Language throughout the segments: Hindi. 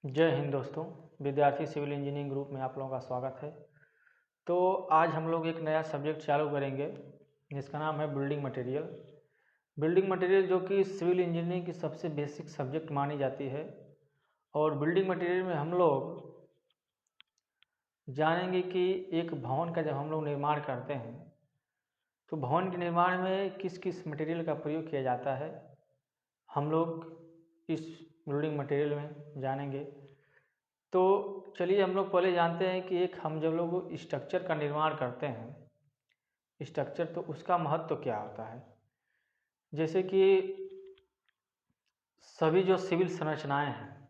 जय हिंद दोस्तों। विद्यार्थी सिविल इंजीनियरिंग ग्रुप में आप लोगों का स्वागत है। तो आज हम लोग एक नया सब्जेक्ट चालू करेंगे जिसका नाम है बिल्डिंग मटेरियल। बिल्डिंग मटेरियल जो कि सिविल इंजीनियरिंग की सबसे बेसिक सब्जेक्ट मानी जाती है। और बिल्डिंग मटेरियल में हम लोग जानेंगे कि एक भवन का जब हम लोग निर्माण करते हैं तो भवन के निर्माण में किस किस मटेरियल का प्रयोग किया जाता है, हम लोग इस बिल्डिंग मटेरियल में जानेंगे। तो चलिए हम लोग पहले जानते हैं कि हम जब लोग स्ट्रक्चर का निर्माण करते हैं, स्ट्रक्चर तो उसका महत्व क्या होता है। जैसे कि सभी जो सिविल संरचनाएं हैं,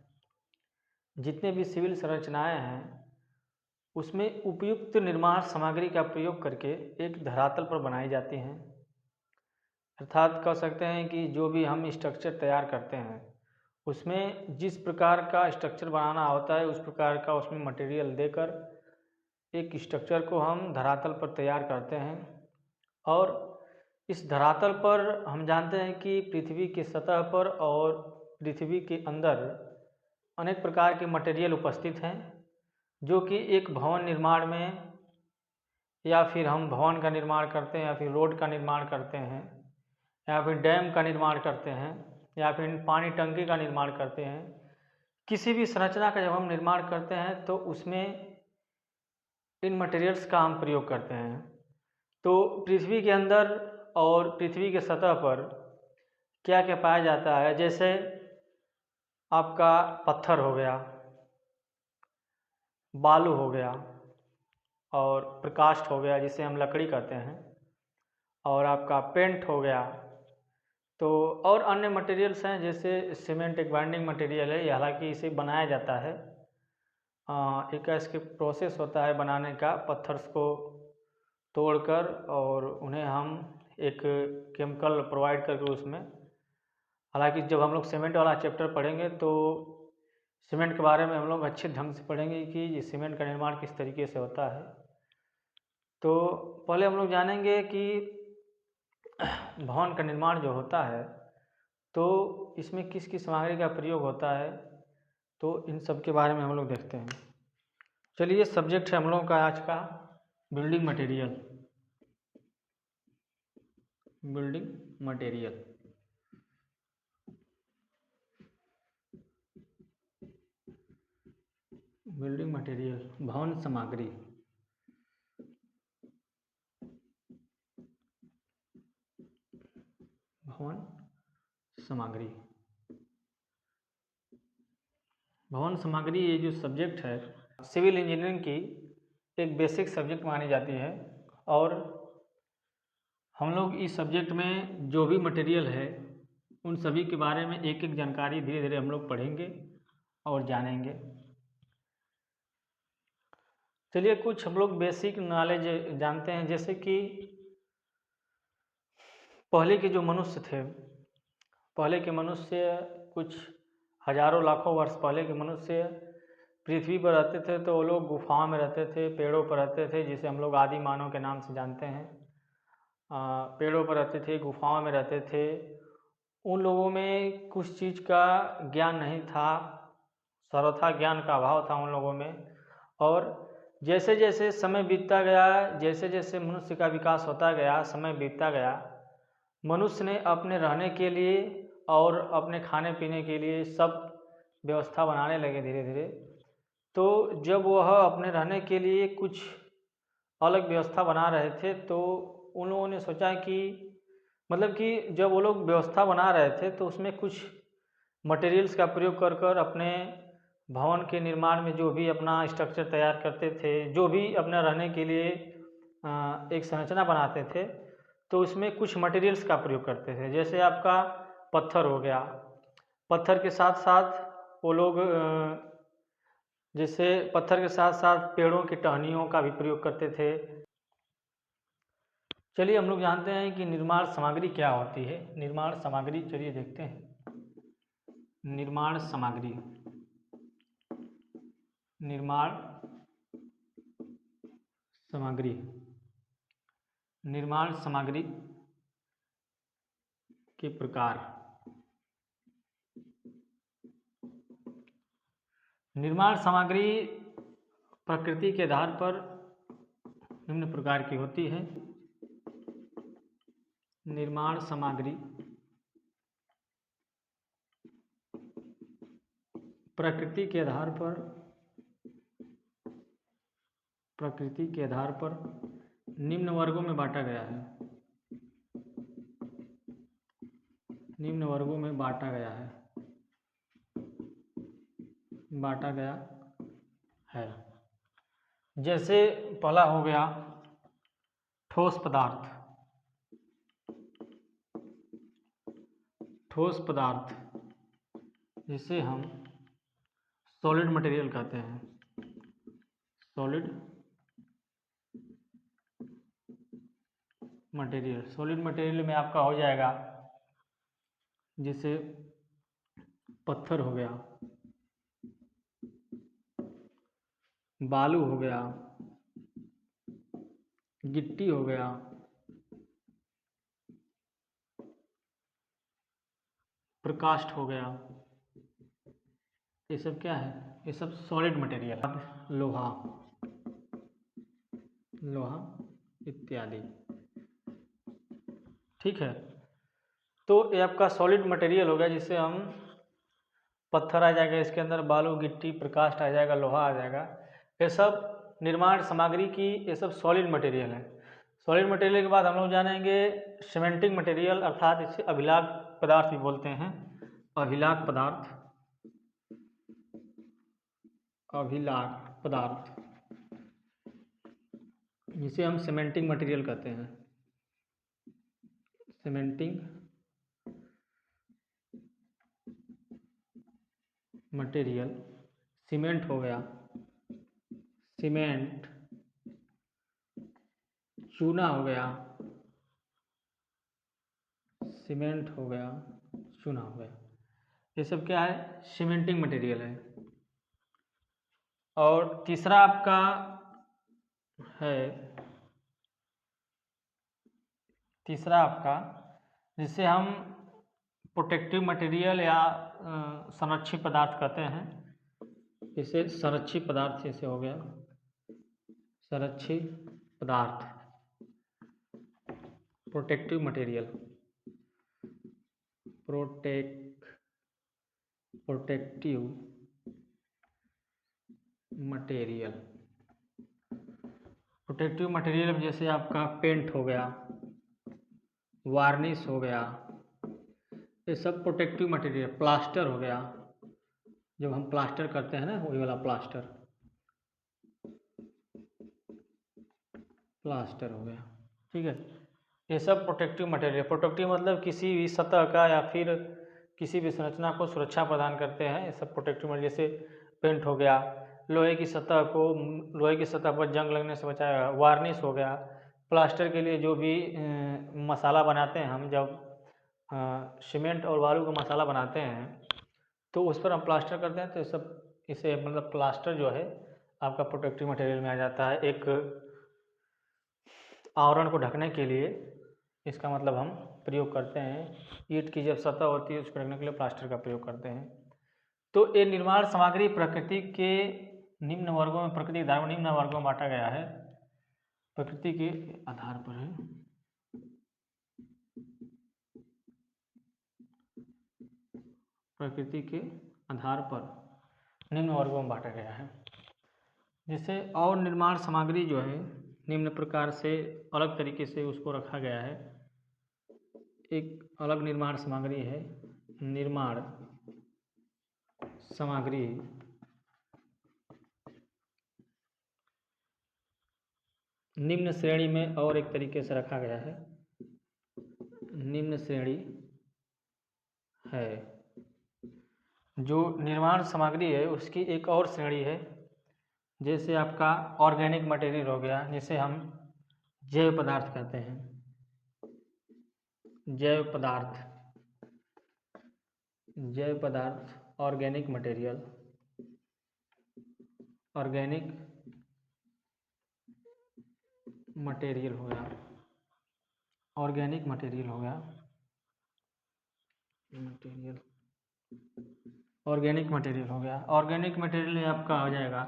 जितने भी सिविल संरचनाएं हैं, उसमें उपयुक्त निर्माण सामग्री का प्रयोग करके एक धरातल पर बनाई जाती हैं। अर्थात कह सकते हैं कि जो भी हम स्ट्रक्चर तैयार करते हैं उसमें जिस प्रकार का स्ट्रक्चर बनाना होता है उस प्रकार का उसमें मटेरियल देकर एक स्ट्रक्चर को हम धरातल पर तैयार करते हैं। और इस धरातल पर हम जानते हैं कि पृथ्वी की सतह पर और पृथ्वी के अंदर अनेक प्रकार के मटेरियल उपस्थित हैं, जो कि एक भवन निर्माण में या फिर हम भवन का निर्माण करते हैं या फिर रोड का निर्माण करते हैं या फिर डैम का निर्माण करते हैं या फिर पानी टंकी का निर्माण करते हैं। किसी भी संरचना का जब हम निर्माण करते हैं तो उसमें इन मटेरियल्स का हम प्रयोग करते हैं। तो पृथ्वी के अंदर और पृथ्वी के सतह पर क्या क्या पाया जाता है, जैसे आपका पत्थर हो गया, बालू हो गया और प्रकाष्ठ हो गया जिसे हम लकड़ी कहते हैं, और आपका पेंट हो गया। तो और अन्य मटेरियल्स हैं जैसे सीमेंट एक बाइंडिंग मटेरियल है, हालांकि इसे बनाया जाता है। एक इसके प्रोसेस होता है बनाने का, पत्थर्स को तोड़कर और उन्हें हम एक केमिकल प्रोवाइड करके उसमें, हालांकि जब हम लोग सीमेंट वाला चैप्टर पढ़ेंगे तो सीमेंट के बारे में हम लोग अच्छे ढंग से पढ़ेंगे कि ये सीमेंट का निर्माण किस तरीके से होता है। तो पहले हम लोग जानेंगे कि भवन का निर्माण जो होता है तो इसमें किस किस सामग्री का प्रयोग होता है, तो इन सब के बारे में हम लोग देखते हैं। चलिए सब्जेक्ट है हम लोगों का आज का building material. Building material building material भवन सामग्री। भवन सामग्री भवन सामग्री ये जो सब्जेक्ट है सिविल इंजीनियरिंग की एक बेसिक सब्जेक्ट मानी जाती है। और हम लोग इस सब्जेक्ट में जो भी मटेरियल है उन सभी के बारे में एक एक जानकारी धीरे धीरे हम लोग पढ़ेंगे और जानेंगे। चलिए कुछ हम लोग बेसिक नॉलेज जानते हैं। जैसे कि पहले के जो मनुष्य थे, पहले के मनुष्य कुछ हजारों लाखों वर्ष पहले के मनुष्य पृथ्वी पर रहते थे। तो वो लोग गुफाओं में रहते थे, पेड़ों पर रहते थे, जिसे हम लोग आदि मानव के नाम से जानते हैं। पेड़ों पर रहते थे, गुफाओं में रहते थे। उन लोगों में कुछ चीज़ का ज्ञान नहीं था, सर्वथा ज्ञान का अभाव था उन लोगों में। और जैसे जैसे समय बीतता गया, जैसे जैसे मनुष्य का विकास होता गया, समय बीतता गया, मनुष्य ने अपने रहने के लिए और अपने खाने पीने के लिए सब व्यवस्था बनाने लगे धीरे धीरे। तो जब वह अपने रहने के लिए कुछ अलग व्यवस्था बना रहे थे तो उन लोगों ने सोचा कि मतलब कि जब वो लोग व्यवस्था बना रहे थे तो उसमें कुछ मटेरियल्स का प्रयोग कर कर अपने भवन के निर्माण में जो भी अपना स्ट्रक्चर तैयार करते थे, जो भी अपना रहने के लिए एक संरचना बनाते थे, तो उसमें कुछ मटेरियल्स का प्रयोग करते थे। जैसे आपका पत्थर हो गया, पत्थर के साथ साथ वो लोग जैसे पत्थर के साथ साथ पेड़ों की टहनियों का भी प्रयोग करते थे। चलिए हम लोग जानते हैं कि निर्माण सामग्री क्या होती है। निर्माण सामग्री चलिए देखते हैं। निर्माण सामग्री, निर्माण सामग्री, निर्माण सामग्री के प्रकार। निर्माण सामग्री प्रकृति के आधार पर निम्न प्रकार की होती है। निर्माण सामग्री प्रकृति के आधार पर निम्न वर्गों में बांटा गया है। निम्न वर्गों में बांटा गया है। जैसे पहला हो गया ठोस पदार्थ। ठोस पदार्थ जिसे हम सॉलिड मटेरियल कहते हैं। सॉलिड मटेरियल में आपका हो जाएगा, जैसे पत्थर हो गया, बालू हो गया, गिट्टी हो गया, प्रकाष्ठ हो गया। ये सब क्या है? ये सब सॉलिड मटेरियल। लोहा इत्यादि। ठीक है, तो ये आपका सॉलिड मटेरियल हो गया, जिससे हम पत्थर आ जाएगा इसके अंदर, बालू गिट्टी प्रकाष्ठ आ जाएगा, लोहा आ जाएगा। ये सब निर्माण सामग्री की, ये सब सॉलिड मटेरियल है। सॉलिड मटेरियल के बाद हम लोग जानेंगे सीमेंटिंग मटेरियल, अर्थात इसे अभिलाग पदार्थ भी बोलते हैं। अभिलाग पदार्थ जिसे हम सीमेंटिंग मटेरियल कहते हैं। सीमेंटिंग मटेरियल, सीमेंट हो गया, सीमेंट, चूना हो गया, सीमेंट हो गया, चूना हो गया। ये सब क्या है? सीमेंटिंग मटेरियल है। और तीसरा आपका जिसे हम प्रोटेक्टिव मटेरियल या संरक्षित पदार्थ कहते हैं। इसे संरक्षित पदार्थ जैसे हो गया, संरक्षित पदार्थ, प्रोटेक्टिव मटेरियल, प्रोटेक्टिव मटेरियल जैसे आपका पेंट हो गया, वार्निश हो गया, ये सब प्रोटेक्टिव मटेरियल। प्लास्टर हो गया, जब हम प्लास्टर करते हैं ना, वही वाला प्लास्टर हो गया। ठीक है, ये सब प्रोटेक्टिव मटेरियल। प्रोटेक्टिव मतलब किसी भी सतह का या फिर किसी भी संरचना को सुरक्षा प्रदान करते हैं। ये सब प्रोटेक्टिव मटेरियल। जैसे पेंट हो गया, लोहे की सतह पर जंग लगने से बचाया। वार्निश हो गया, प्लास्टर के लिए जो भी मसाला बनाते हैं हम, जब सीमेंट और बालू का मसाला बनाते हैं तो उस पर हम प्लास्टर करते हैं, तो इसे मतलब प्लास्टर जो है आपका प्रोटेक्टिव मटेरियल में आ जाता है। एक आवरण को ढकने के लिए इसका मतलब हम प्रयोग करते हैं। ईंट की जब सतह होती है उसको ढकने के लिए प्लास्टर का प्रयोग करते हैं। तो ये निर्माण सामग्री प्रकृति के निम्न वर्गों में बांटा गया है। प्रकृति के आधार पर है। प्रकृति के आधार पर निम्न वर्गों में बांटा गया है। जैसे और निर्माण सामग्री जो है निम्न प्रकार से अलग तरीके से उसको रखा गया है। एक अलग निर्माण सामग्री है निर्माण सामग्री निम्न श्रेणी में और एक तरीके से रखा गया है। निम्न श्रेणी है जो निर्माण सामग्री है उसकी एक और श्रेणी है। जैसे आपका ऑर्गेनिक मटेरियल हो गया, जिसे हम जैव पदार्थ कहते हैं। जैव पदार्थ ऑर्गेनिक मटेरियल हो गया। ऑर्गेनिक मटेरियल हो गया। ऑर्गेनिक मटेरियल हो गया। ऑर्गेनिक मटेरियल में आपका आ जाएगा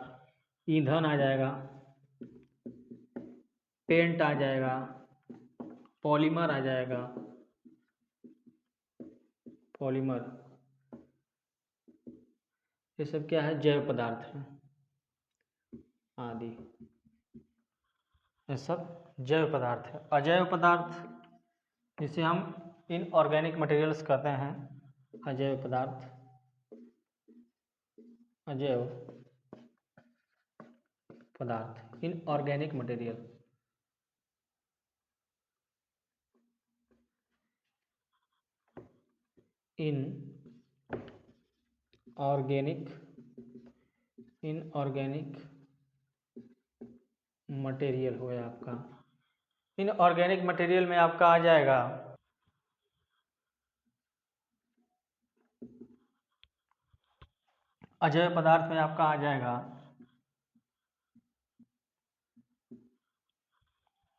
ईंधन आ जाएगा, पेंट आ जाएगा, पॉलीमर आ जाएगा, पॉलीमर, ये सब क्या है, जैव पदार्थ है आदि, ये सब जैव पदार्थ है। अजैव पदार्थ जिसे हम इनऑर्गेनिक मटेरियल्स कहते हैं, अजैव पदार्थ, अजैव पदार्थ, इनऑर्गेनिक मटेरियल, इनऑर्गेनिक मटेरियल हो गया आपका। इनऑर्गेनिक मटेरियल में आपका आ जाएगा अजैव पदार्थ में आपका आ जाएगा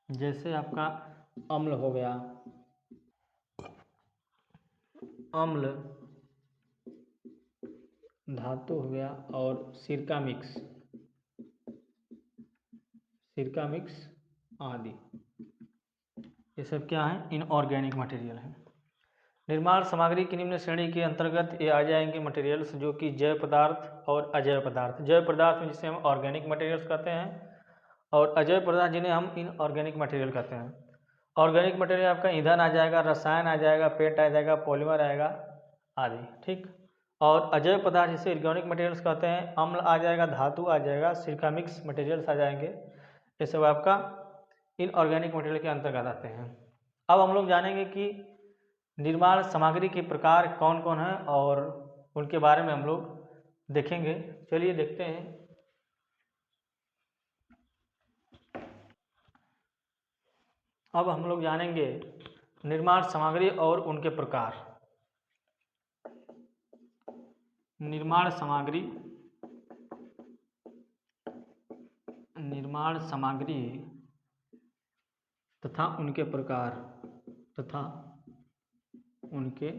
जैसे आपका अम्ल हो गया, अम्ल, धातु हो गया, और सिरका मिक्स, सिरका मिक्स आदि, ये सब क्या है, इनऑर्गेनिक मटेरियल है। निर्माण सामग्री की निम्न श्रेणी के अंतर्गत ये आ जाएंगे मटेरियल्स जो कि जैव पदार्थ और अजैव पदार्थ। जैव पदार्थ में जिसे हम ऑर्गेनिक मटेरियल्स कहते हैं, और अजैव पदार्थ जिन्हें हम इनऑर्गेनिक मटेरियल कहते हैं। ऑर्गेनिक मटेरियल आपका ईंधन आ जाएगा, रसायन आ जाएगा, पेंट आ जाएगा, पॉलीमर आएगा आदि, ठीक। और अजैव पदार्थ जिसे ऑर्गेनिक मटेरियल्स कहते हैं, अम्ल आ जाएगा, धातु आ जाएगा, सिरका मिक्स मटेरियल्स आ जाएंगे, ये सब आपका इनऑर्गेनिक मटेरियल के अंतर्गत आते हैं। अब हम लोग जानेंगे कि निर्माण सामग्री के प्रकार कौन कौन है और उनके बारे में हम लोग देखेंगे। चलिए देखते हैं। अब हम लोग जानेंगे निर्माण सामग्री और उनके प्रकार। निर्माण सामग्री, निर्माण सामग्री तथा उनके प्रकार, तथा उनके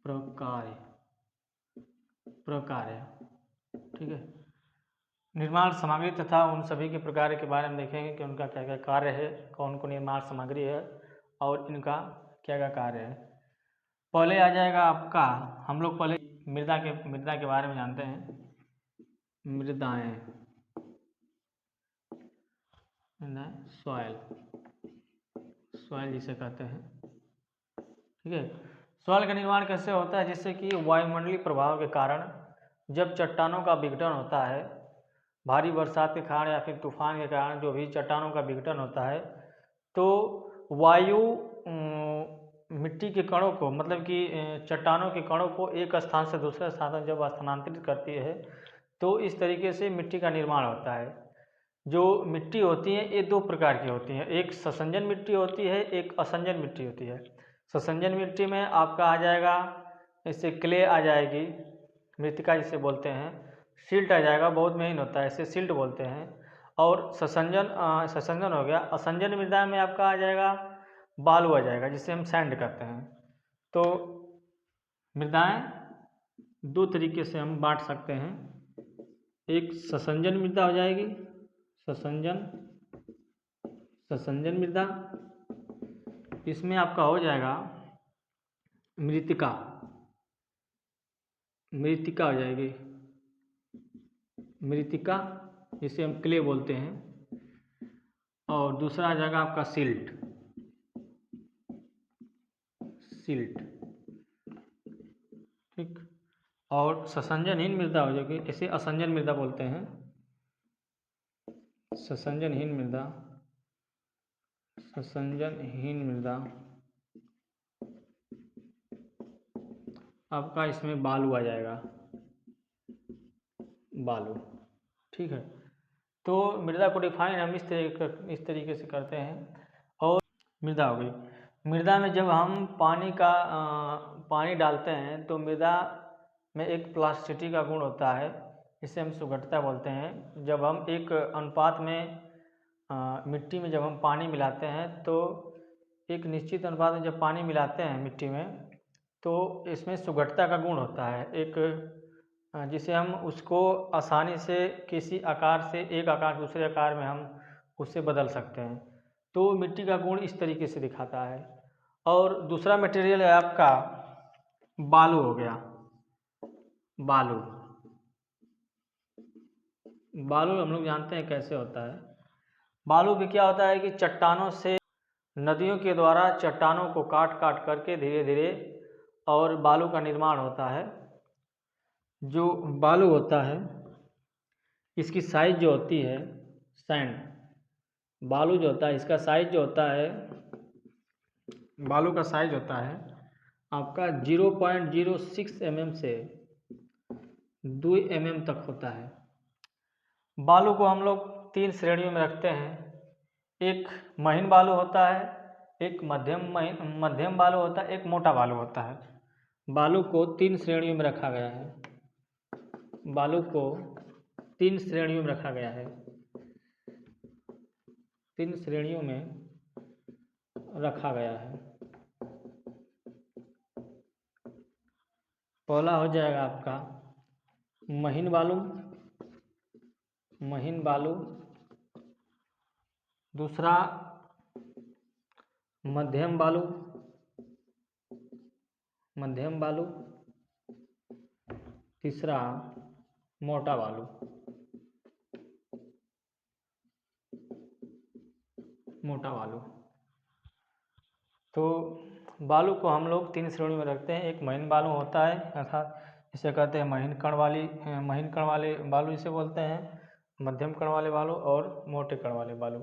प्रकार, ठीक है। निर्माण सामग्री तथा उन सभी के प्रकार के बारे में देखेंगे कि उनका क्या क्या कार्य है, कौन कौन निर्माण सामग्री है और इनका क्या क्या कार्य है। पहले आ जाएगा आपका, हम लोग पहले मृदा के बारे में जानते हैं। मृदाएं, सॉइल, सॉइल जिसे कहते हैं, ठीक है। सॉइल का निर्माण कैसे होता है, जिससे कि वायुमंडलीय प्रभाव के कारण जब चट्टानों का विघटन होता है, भारी बरसात के कारण या फिर तूफान के कारण जो भी चट्टानों का विघटन होता है, तो वायु मिट्टी के कणों को, मतलब कि चट्टानों के कणों को एक स्थान से दूसरे स्थान तक जब स्थानांतरित करती है, तो इस तरीके से मिट्टी का निर्माण होता है। जो मिट्टी होती है ये दो प्रकार की होती है, एक ससंजन मिट्टी होती है, एक असंजन मिट्टी होती है। ससंजन मिट्टी में आपका आ जाएगा, इससे क्ले आ जाएगी, मृतिका जिसे बोलते हैं, सिल्ट आ जाएगा, बहुत महीन होता है, इसे सिल्ट बोलते हैं। और ससंजन हो गया। असंजन मृदा में आपका आ जाएगा बालू आ जाएगा, जिसे हम सैंड कहते हैं। तो मृदाएं दो तरीके से हम बांट सकते हैं, एक ससंजन मृदा हो जाएगी, ससंजन मृदा, इसमें आपका हो जाएगा मृतिका, मृतिका हो जाएगी, मृतिका जिसे हम क्ले बोलते हैं। और दूसरा आ जाएगा आपका सिल्ट, सिल्ट, ठीक। और ससंजनहीन मृदा हो जाएगी, इसे असंजन मृदा बोलते हैं, ससंजनहीन मृदा, ससंजनहीन मृदा। आपका इसमें बालू आ जाएगा, बालू, ठीक है। तो मृदा को डिफाइन हम इस तरीके से करते हैं। और मृदा हो गई। मृदा में जब हम पानी डालते हैं तो मृदा में एक प्लास्टिसिटी का गुण होता है, इसे हम सुगठता बोलते हैं। जब हम एक अनुपात में मिट्टी में जब हम पानी मिलाते हैं, तो एक निश्चित अनुपात में जब पानी मिलाते हैं मिट्टी में, तो इसमें सुघटता का गुण होता है, एक जिसे हम उसको आसानी से किसी आकार से एक आकार से दूसरे आकार में हम उससे बदल सकते हैं। तो मिट्टी का गुण इस तरीके से दिखाता है। और दूसरा मटेरियल है आपका बालू हो गया। बालू बालू हम लोग जानते हैं कैसे होता है। बालू भी क्या होता है कि चट्टानों से, नदियों के द्वारा चट्टानों को काट काट करके धीरे धीरे और बालू का निर्माण होता है। जो बालू होता है इसकी साइज जो होती है, सैंड बालू जो होता है इसका साइज जो होता है, बालू का साइज होता है आपका 0.06 mm से 2 mm तक होता है। बालू को हम लोग 3 श्रेणियों में रखते हैं। एक महीन बालू होता है, एक मध्यम बालू होता है, एक मोटा बालू होता है। बालू को 3 श्रेणियों में रखा गया है। बालू को 3 श्रेणियों में रखा गया है। 3 श्रेणियों में रखा गया है। पहला हो जाएगा आपका महीन बालू, महीन बालू। दूसरा मध्यम बालू, मध्यम बालू। तीसरा मोटा बालू, मोटा बालू। तो बालू को हम लोग 3 श्रेणी में रखते हैं। एक महीन बालू होता है, अर्थात इसे कहते हैं महीन कण वाले बालू इसे बोलते हैं, मध्यम कण वाले बालू और मोटे कण वाले बालू।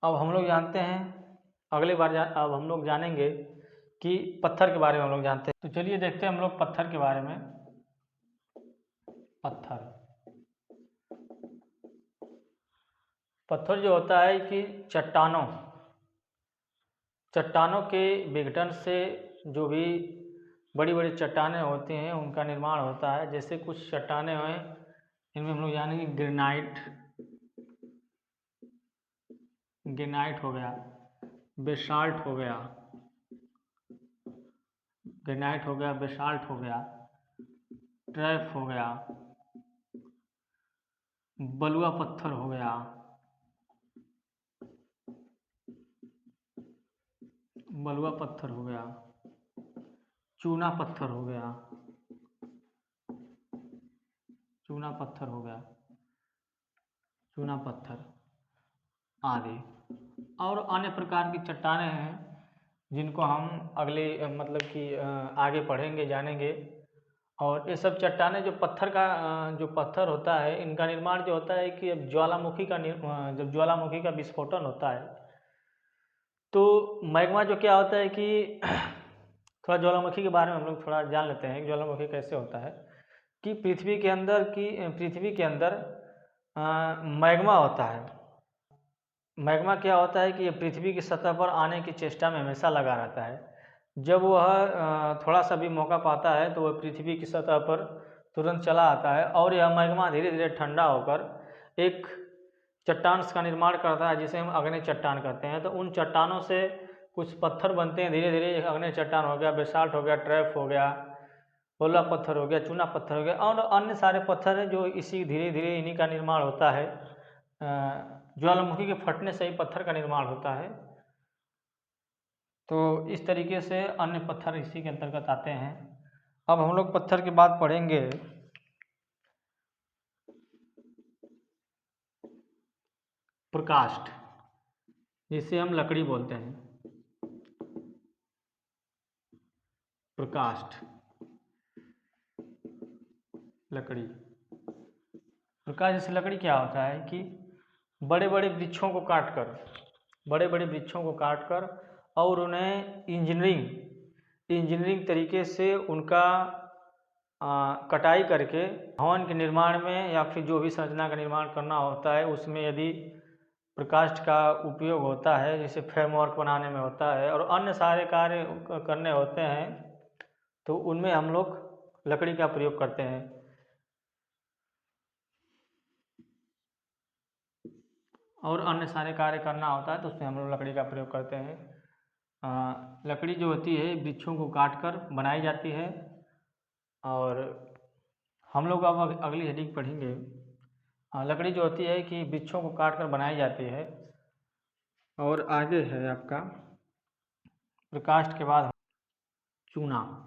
अब हम लोग जानते हैं, अब हम लोग जानेंगे कि पत्थर के बारे में हम लोग जानते हैं। तो चलिए देखते हैं हम लोग पत्थर के बारे में। पत्थर जो होता है कि चट्टानों के विघटन से जो भी बड़ी बड़ी चट्टानें होती हैं उनका निर्माण होता है। जैसे कुछ चट्टानें हैं, इनमें हम लोग जानेंगे ग्रेनाइट हो गया, बेसाल्ट हो गया, ग्रेनाइट हो गया, बेसाल्ट हो गया, ट्रैप हो गया, बलुआ पत्थर हो गया, बलुआ पत्थर हो गया, चूना पत्थर हो गया, चूना पत्थर हो गया, चूना पत्थर आदि। और अन्य प्रकार की चट्टानें हैं जिनको हम अगले मतलब कि आगे पढ़ेंगे, जानेंगे। और ये सब चट्टानें जो पत्थर होता है, इनका निर्माण जो होता है कि जब ज्वालामुखी का विस्फोटन होता है तो मैग्मा जो क्या होता है कि थोड़ा ज्वालामुखी के बारे में हम लोग थोड़ा जान लेते हैं। ज्वालामुखी कैसे होता है कि पृथ्वी के अंदर मैग्मा होता है। मैग्मा क्या होता है कि ये पृथ्वी की सतह पर आने की चेष्टा में हमेशा लगा रहता है। जब वह थोड़ा सा भी मौका पाता है तो वह पृथ्वी की सतह पर तुरंत चला आता है और यह मैग्मा धीरे धीरे ठंडा होकर एक चट्टान का निर्माण करता है जिसे हम अग्नि चट्टान कहते हैं। तो उन चट्टानों से कुछ पत्थर बनते हैं धीरे धीरे। अग्नि चट्टान हो गया, बेसाल्ट हो गया, ट्रैप हो गया, बलुआ पत्थर हो गया, चूना पत्थर हो गया और अन्य सारे पत्थर हैं जो इसी धीरे धीरे इन्हीं का निर्माण होता है। ज्वालामुखी के फटने से ही पत्थर का निर्माण होता है। तो इस तरीके से अन्य पत्थर इसी के अंतर्गत आते हैं। अब हम लोग पत्थर के बाद पढ़ेंगे प्रकाष्ठ, जिसे हम लकड़ी बोलते हैं। प्रकाष्ठ, लकड़ी। प्रकाष्ठ जैसे लकड़ी क्या होता है कि बड़े बड़े वृक्षों को काटकर और उन्हें इंजीनियरिंग तरीके से उनका कटाई करके भवन के निर्माण में या फिर जो भी संरचना का निर्माण करना होता है उसमें यदि प्रकाष्ठ का उपयोग होता है, जैसे फ्रेमवर्क बनाने में होता है और अन्य सारे कार्य करने होते हैं, तो उनमें हम लोग लकड़ी का प्रयोग करते हैं। और अन्य सारे कार्य करना होता है तो उसमें हम लोग लकड़ी का प्रयोग करते हैं। लकड़ी जो होती है वृक्षों को काट कर बनाई जाती है। और हम लोग अब अगली हेडिंग पढ़ेंगे। लकड़ी जो होती है कि वृक्षों को काट कर बनाई जाती है। और आगे है आपका प्रकाष्ठ के बाद चूना।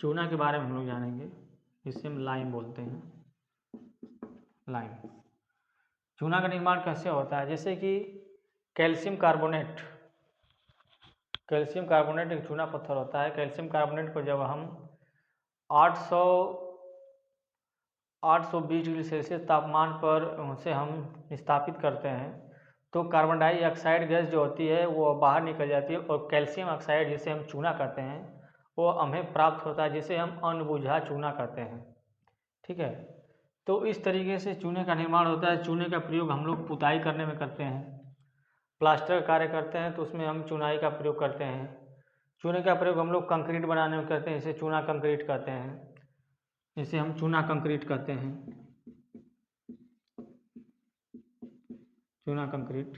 चूना के बारे में हम लोग जानेंगे, जिसे हम लाइम बोलते हैं, लाइम। चूना का निर्माण कैसे होता है? जैसे कि कैल्शियम कार्बोनेट एक चूना पत्थर होता है। कैल्शियम कार्बोनेट को जब हम 820 डिग्री सेल्सियस तापमान पर उसे हम स्थापित करते हैं तो कार्बन डाइऑक्साइड गैस जो होती है वो बाहर निकल जाती है और कैल्शियम ऑक्साइड, जिसे हम चूना कहते हैं, वो हमें प्राप्त होता है, जिसे हम अनबुझा चूना कहते हैं। ठीक है, तो इस तरीके से चूने का निर्माण होता है। चूने का प्रयोग हम लोग पुताई करने में करते हैं, प्लास्टर का कार्य करते हैं तो उसमें हम चुनाई का प्रयोग करते हैं। चूने का प्रयोग हम लोग कंक्रीट बनाने में करते हैं, इसे चूना कंक्रीट कहते हैं, इसे हम चूना कंक्रीट कहते हैं, चूना कंक्रीट।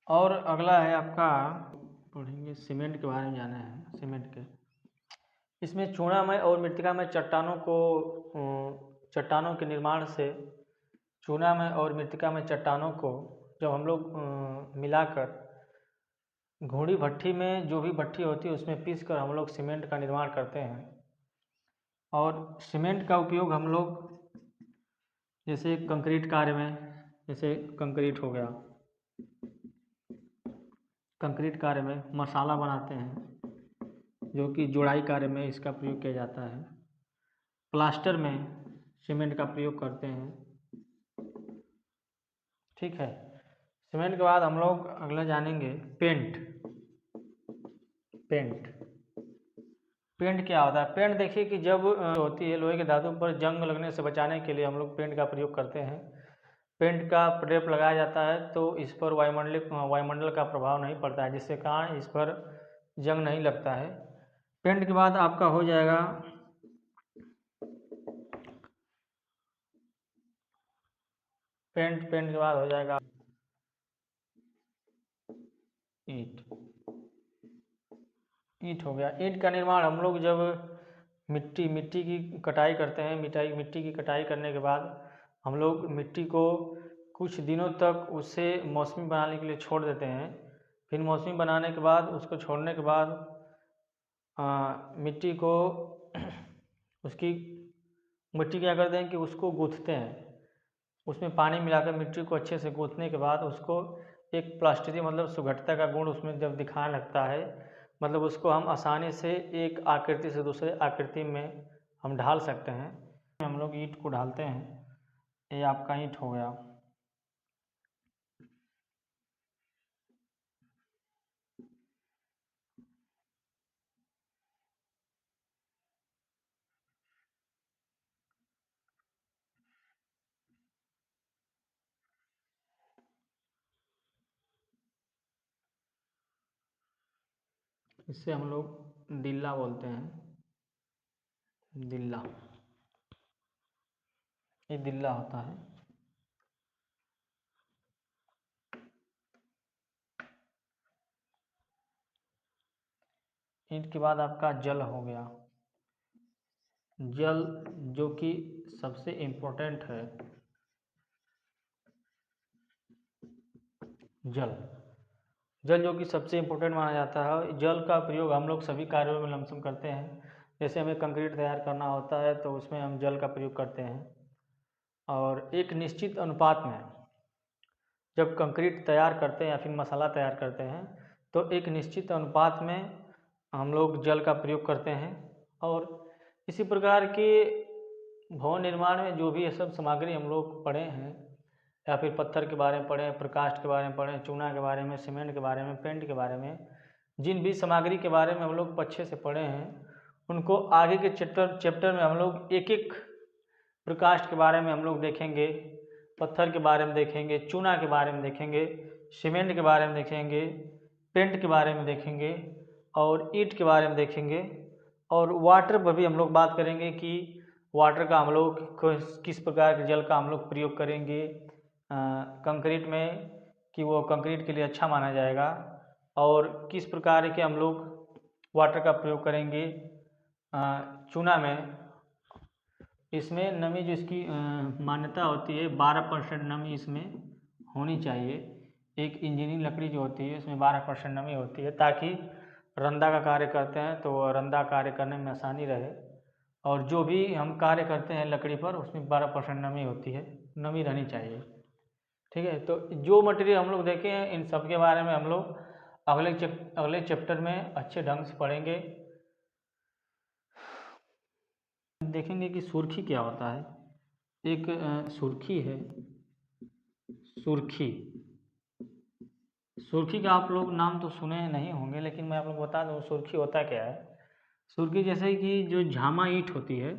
और अगला है आपका, पढ़ेंगे सीमेंट के बारे में जाना है। सीमेंट के इसमें चूनामय और मृत्तिकामय चट्टानों के निर्माण से, चूनामय और मृत्तिकामय चट्टानों को जब हम लोग मिलाकर घोड़ी भट्ठी में, जो भी भट्ठी होती है उसमें पीस कर हम लोग सीमेंट का निर्माण करते हैं। और सीमेंट का उपयोग हम लोग जैसे कंक्रीट कार्य में, जैसे कंक्रीट हो गया, कंक्रीट कार्य में मसाला बनाते हैं, जो कि जोड़ाई कार्य में इसका प्रयोग किया जाता है। प्लास्टर में सीमेंट का प्रयोग करते हैं। ठीक है, सीमेंट के बाद हम लोग अगला जानेंगे पेंट। पेंट क्या होता है? पेंट देखिए कि जब होती है लोहे के धातु पर जंग लगने से बचाने के लिए हम लोग पेंट का प्रयोग करते हैं। पेंट का प्रलेप लगाया जाता है तो इस पर वायुमंडल का प्रभाव नहीं पड़ता है, जिससे कारण इस पर जंग नहीं लगता है। पेंट के बाद आपका हो जाएगा पेंट के बाद हो जाएगा ईंट हो गया। ईंट का निर्माण हम लोग जब मिट्टी की कटाई करते हैं, मिट्टी की कटाई करने के बाद हम लोग मिट्टी को कुछ दिनों तक उसे मौसमी बनाने के लिए छोड़ देते हैं। फिर मौसमी बनाने के बाद, उसको छोड़ने के बाद मिट्टी क्या करते हैं कि उसको गूँथते हैं। उसमें पानी मिलाकर मिट्टी को अच्छे से गूँथने के बाद उसको एक प्लास्टिक, मतलब सुघटता का गुण उसमें जब दिखाने लगता है, मतलब उसको हम आसानी से एक आकृति से दूसरे आकृति में हम ढाल सकते हैं। हम लोग ईंट को ढालते हैं। ये आपका ईंट हो गया। इससे हम लोग दिल्ला बोलते हैं, दिल्ला, ये दिल्ला होता है। ईंट के बाद आपका जल हो गया। जल जो कि सबसे इम्पोर्टेंट है, जल जो कि सबसे इम्पोर्टेंट माना जाता है। जल का प्रयोग हम लोग सभी कार्यों में लमसम करते हैं। जैसे हमें कंक्रीट तैयार करना होता है तो उसमें हम जल का प्रयोग करते हैं। और एक निश्चित अनुपात में जब कंक्रीट तैयार करते हैं या फिर मसाला तैयार करते हैं तो एक निश्चित अनुपात में हम लोग जल का प्रयोग करते हैं। और इसी प्रकार के भवन निर्माण में जो भी ये सब सामग्री हम लोग पढ़े हैं, या फिर पत्थर के बारे में पढ़े, प्रकाष्ठ के बारे में पढ़े, चूना के बारे में, सीमेंट के बारे में, पेंट के बारे में, जिन भी सामग्री के बारे में हम लोग अच्छे से पढ़े हैं, उनको आगे के चैप्टर में हम लोग एक एक प्रकाष्ठ के बारे में हम लोग देखेंगे, पत्थर के बारे में देखेंगे, चूना के बारे में देखेंगे, सीमेंट के बारे में देखेंगे, पेंट के बारे में देखेंगे और ईंट के बारे में देखेंगे। और वाटर पर भी हम लोग बात करेंगे कि वाटर का हम लोग किस प्रकार के जल का हम लोग प्रयोग करेंगे कंक्रीट में, कि वो कंक्रीट के लिए अच्छा माना जाएगा। और किस प्रकार के हम लोग वाटर का प्रयोग करेंगे चूना में। इसमें नमी जो इसकी मान्यता होती है 12% नमी इसमें होनी चाहिए। एक इंजीनियरिंग लकड़ी जो होती है इसमें 12% नमी होती है, ताकि रंदा का कार्य करते हैं तो रंदा कार्य करने में आसानी रहे। और जो भी हम कार्य करते हैं लकड़ी पर उसमें 12% नमी होती है, नमी रहनी चाहिए। ठीक है, तो जो मटेरियल हम लोग देखे हैं इन सब के बारे में हम लोग अगले चैप्टर में अच्छे ढंग से पढ़ेंगे। देखेंगे कि सुर्खी क्या होता है। एक सुर्खी है, सुर्खी का आप लोग नाम तो सुने नहीं होंगे, लेकिन मैं आप लोग बता दूं सुर्खी होता क्या है। सुर्खी जैसे कि जो झामा ईंट होती है,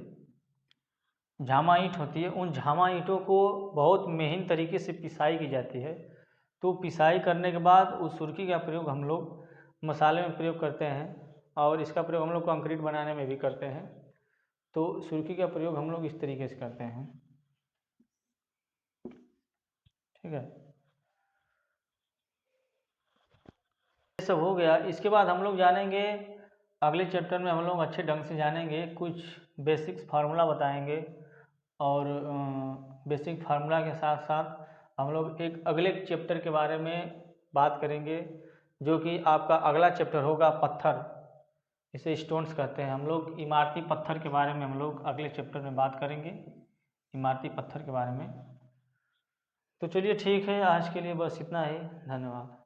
उन झामा ईंटों को बहुत महीन तरीके से पिसाई की जाती है। तो पिसाई करने के बाद उस सुर्खी का प्रयोग हम लोग मसाले में प्रयोग करते हैं, और इसका प्रयोग हम लोग कंक्रीट बनाने में भी करते हैं। तो सुर्खी का प्रयोग हम लोग इस तरीके से करते हैं। ठीक है, ये सब हो गया। इसके बाद हम लोग जानेंगे अगले चैप्टर में, हम लोग अच्छे ढंग से जानेंगे, कुछ बेसिक्स फार्मूला बताएंगे। और बेसिक फार्मूला के साथ साथ हम लोग एक अगले चैप्टर के बारे में बात करेंगे, जो कि आपका अगला चैप्टर होगा पत्थर। इसे स्टोन्स कहते हैं। हम लोग इमारती पत्थर के बारे में हम लोग अगले चैप्टर में बात करेंगे, इमारती पत्थर के बारे में। तो चलिए ठीक है, आज के लिए बस इतना ही। धन्यवाद।